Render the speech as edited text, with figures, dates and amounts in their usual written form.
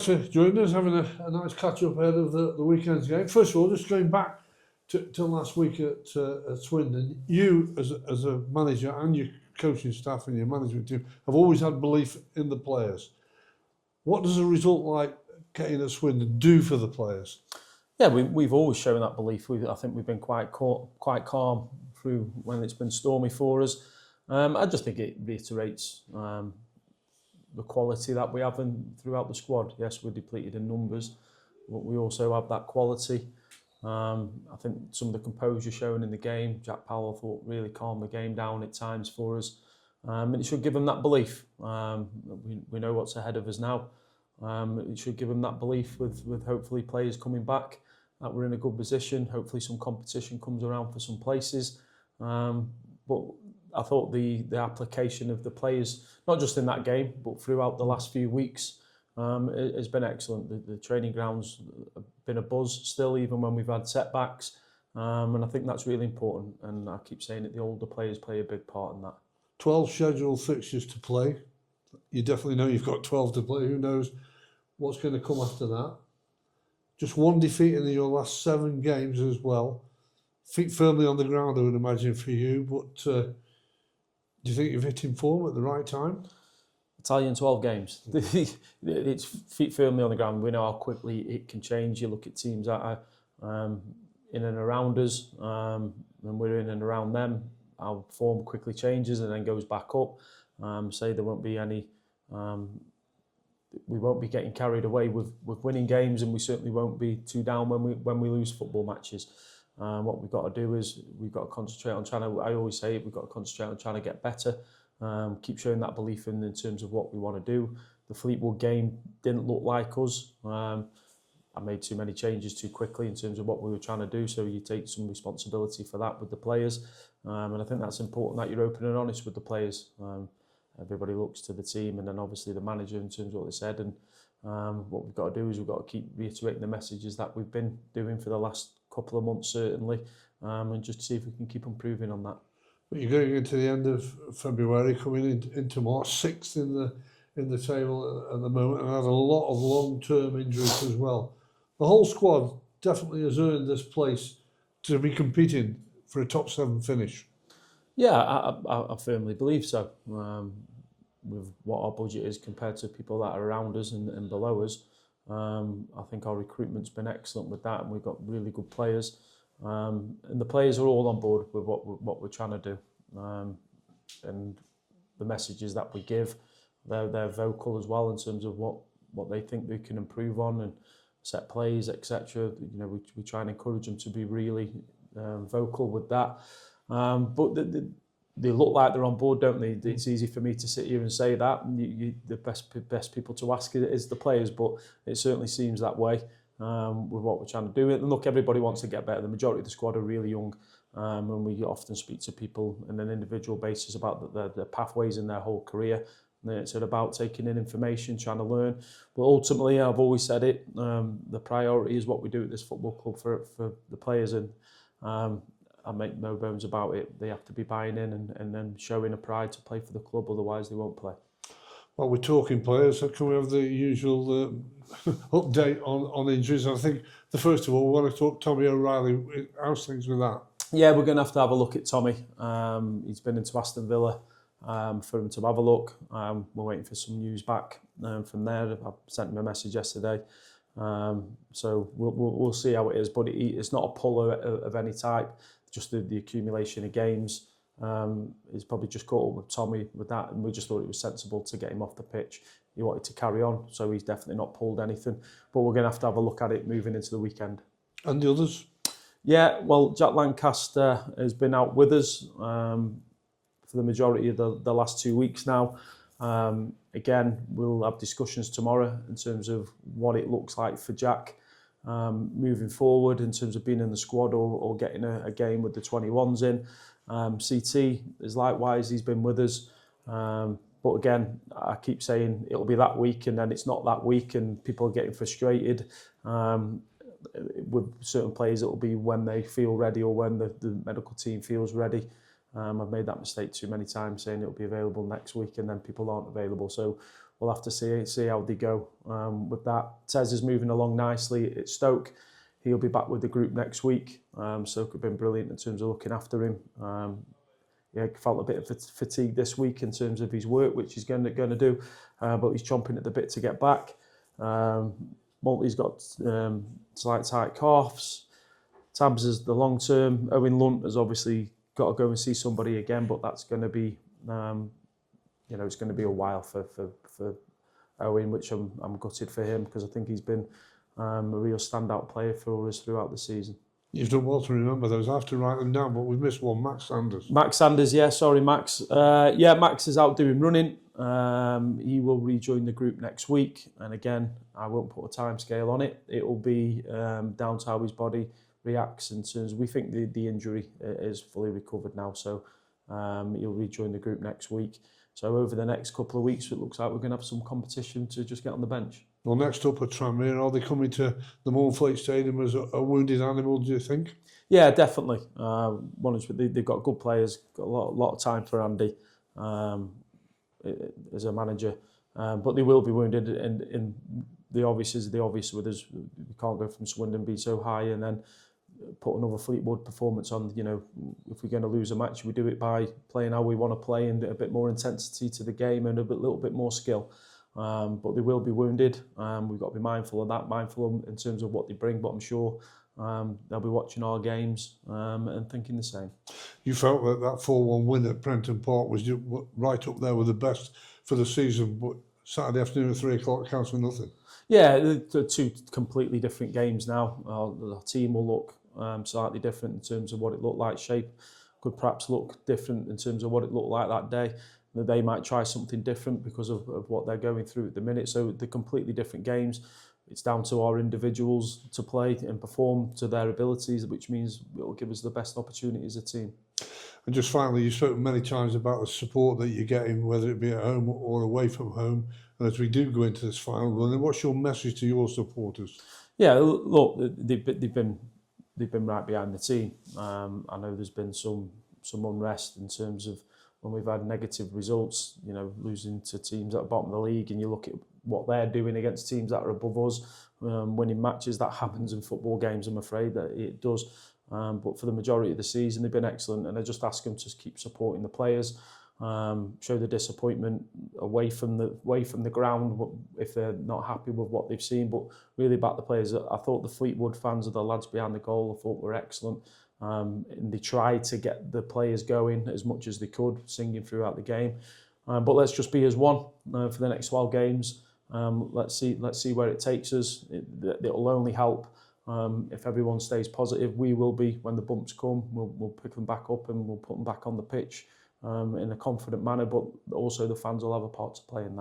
For joining us, having a nice catch up ahead of the weekend's game. First of all, just going back to last week at Swindon, you as a manager and your coaching staff and your management team have always had belief in the players. What does a result like getting at Swindon do for the players? Yeah, we've always shown that belief. I think we've been quite calm through when it's been stormy for us. I just think it reiterates the quality that we have throughout the squad. Yes, we're depleted in numbers, but we also have that quality. I think some of the composure shown in the game, Jack Powell thought really calmed the game down at times for us. And it should give them that belief. We know what's ahead of us now. It should give them that belief with hopefully players coming back, that we're in a good position. Hopefully some competition comes around for some places. But I thought the application of the players, not just in that game, but throughout the last few weeks, has been excellent. The training grounds have been a buzz still, even when we've had setbacks. And I think that's really important. And I keep saying it, the older players play a big part in that. 12 scheduled fixtures to play. You definitely know you've got 12 to play. Who knows what's going to come after that? Just one defeat in your last 7 games as well. Feet firmly on the ground, I would imagine, for you. But do you think you've hit in form at the right time? Italian 12 games. It's feet firmly on the ground. We know how quickly it can change. You look at teams that are in and around us, and we're in and around them. Our form quickly changes and then goes back up. Say there won't be any. We won't be getting carried away with winning games, and we certainly won't be too down when we lose football matches. What we've got to do is we've got to concentrate on trying to. I always say we've got to concentrate on trying to get better. Keep showing that belief in terms of what we want to do. The Fleetwood game didn't look like us. I made too many changes too quickly in terms of what we were trying to do. So you take some responsibility for that with the players, and I think that's important that you're open and honest with the players. Everybody looks to the team and then obviously the manager in terms of what they said. And what we've got to do is we've got to keep reiterating the messages that we've been doing for the last couple of months certainly, and just see if we can keep improving on that. But you're going into the end of February, coming into March, 6th in the table at the moment, and had a lot of long-term injuries as well. The whole squad definitely has earned this place to be competing for a top 7 finish. Yeah, I firmly believe so. With what our budget is compared to people that are around us and below us, I think our recruitment's been excellent with that, and we've got really good players. And the players are all on board with what we're trying to do, and the messages that we give, they're vocal as well in terms of what they think they can improve on and set plays, etc. You know, we try and encourage them to be really vocal with that. But they look like they're on board, don't they? It's easy for me to sit here and say that. The best people to ask is the players, but it certainly seems that way with what we're trying to do. And look, everybody wants to get better. The majority of the squad are really young, and we often speak to people on an individual basis about the pathways in their whole career. And it's about taking in information, trying to learn. But ultimately, I've always said it, the priority is what we do at this football club for the players. And I make no bones about it. They have to be buying in and then showing a pride to play for the club, otherwise they won't play. Well, we're talking players, so can we have the usual update on injuries? I think the first of all, we want to talk Tommy O'Reilly. How's things with that? Yeah, we're going to have a look at Tommy. He's been into Aston Villa for him to have a look. We're waiting for some news back from there. I sent him a message yesterday. So we'll see how it is, but it's not a pull of any type. Just the accumulation of games. He's probably just caught up with Tommy with that, and we just thought it was sensible to get him off the pitch. He wanted to carry on, so he's definitely not pulled anything. But we're going to have a look at it moving into the weekend. And the others? Yeah, well, Jack Lancaster has been out with us for the majority of the last 2 weeks now. Again, we'll have discussions tomorrow in terms of what it looks like for Jack moving forward in terms of being in the squad or getting a game with the 21s in. CT is likewise, he's been with us. But again, I keep saying it'll be that week and then it's not that week and people are getting frustrated. With certain players, it'll be when they feel ready or when the medical team feels ready. I've made that mistake too many times saying it'll be available next week and then people aren't available. So we'll have to see how they go with that. Tez is moving along nicely at Stoke. He'll be back with the group next week. Stoke have been brilliant in terms of looking after him. Yeah, felt a bit of fatigue this week in terms of his work, which he's going to do, but he's chomping at the bit to get back. Maltby's got slight tight coughs. Tabs is the long term. Owen Lunt has obviously got to go and see somebody again, but that's going to be, it's going to be a while for Owen, which I'm gutted for him, because I think he's been a real standout player for us throughout the season. You've done well to remember those. I have to write them down, but we've missed one. Max Sanders. Max Sanders, yeah, sorry, Max. Max is out doing running. He will rejoin the group next week, and again, I won't put a time scale on it. It will be down to how his body reacts in terms. We think the injury is fully recovered now, so he'll rejoin the group next week. So over the next couple of weeks, it looks like we're going to have some competition to just get on the bench. Well, next up at Tranmere, are they coming to the Mournfleet Stadium as a wounded animal, do you think? Yeah, definitely. They've got good players, got a lot of time for Andy as a manager, but they will be wounded. And the obvious is the obvious with us. We can't go from Swindon being so high and then put another Fleetwood performance on. If we're going to lose a match, we do it by playing how we want to play and a bit more intensity to the game and little bit more skill. But they will be wounded. We've got to be mindful of that, mindful in terms of what they bring, but I'm sure they'll be watching our games and thinking the same. You felt that 4-1 win at Prenton Park was right up there with the best for the season, but Saturday afternoon at 3 o'clock counts for nothing. Yeah, they're two completely different games now. The team will look slightly different in terms of what it looked like. Shape could perhaps look different in terms of what it looked like that day. They might try something different because of what they're going through at the minute. So they're completely different games. It's down to our individuals to play and perform to their abilities, which means it will give us the best opportunity as a team. And just finally, you've spoken many times about the support that you're getting, whether it be at home or away from home. And as we do go into this final run, what's your message to your supporters? Yeah, look, they've been right behind the team. I know there's been some unrest in terms of when we've had negative results, losing to teams at the bottom of the league, and you look at what they're doing against teams that are above us, winning matches. That happens in football games, I'm afraid that it does. But for the majority of the season, they've been excellent, and I just ask them to keep supporting the players, show the disappointment away from the ground if they're not happy with what they've seen, but really back the players. I thought the Fleetwood fans are the lads behind the goal. I thought were excellent. And they tried to get the players going as much as they could, singing throughout the game. But let's just be as one for the next 12 games. Let's see where it takes us. It'll only help if everyone stays positive. We will be, when the bumps come, we'll pick them back up and we'll put them back on the pitch in a confident manner. But also the fans will have a part to play in that.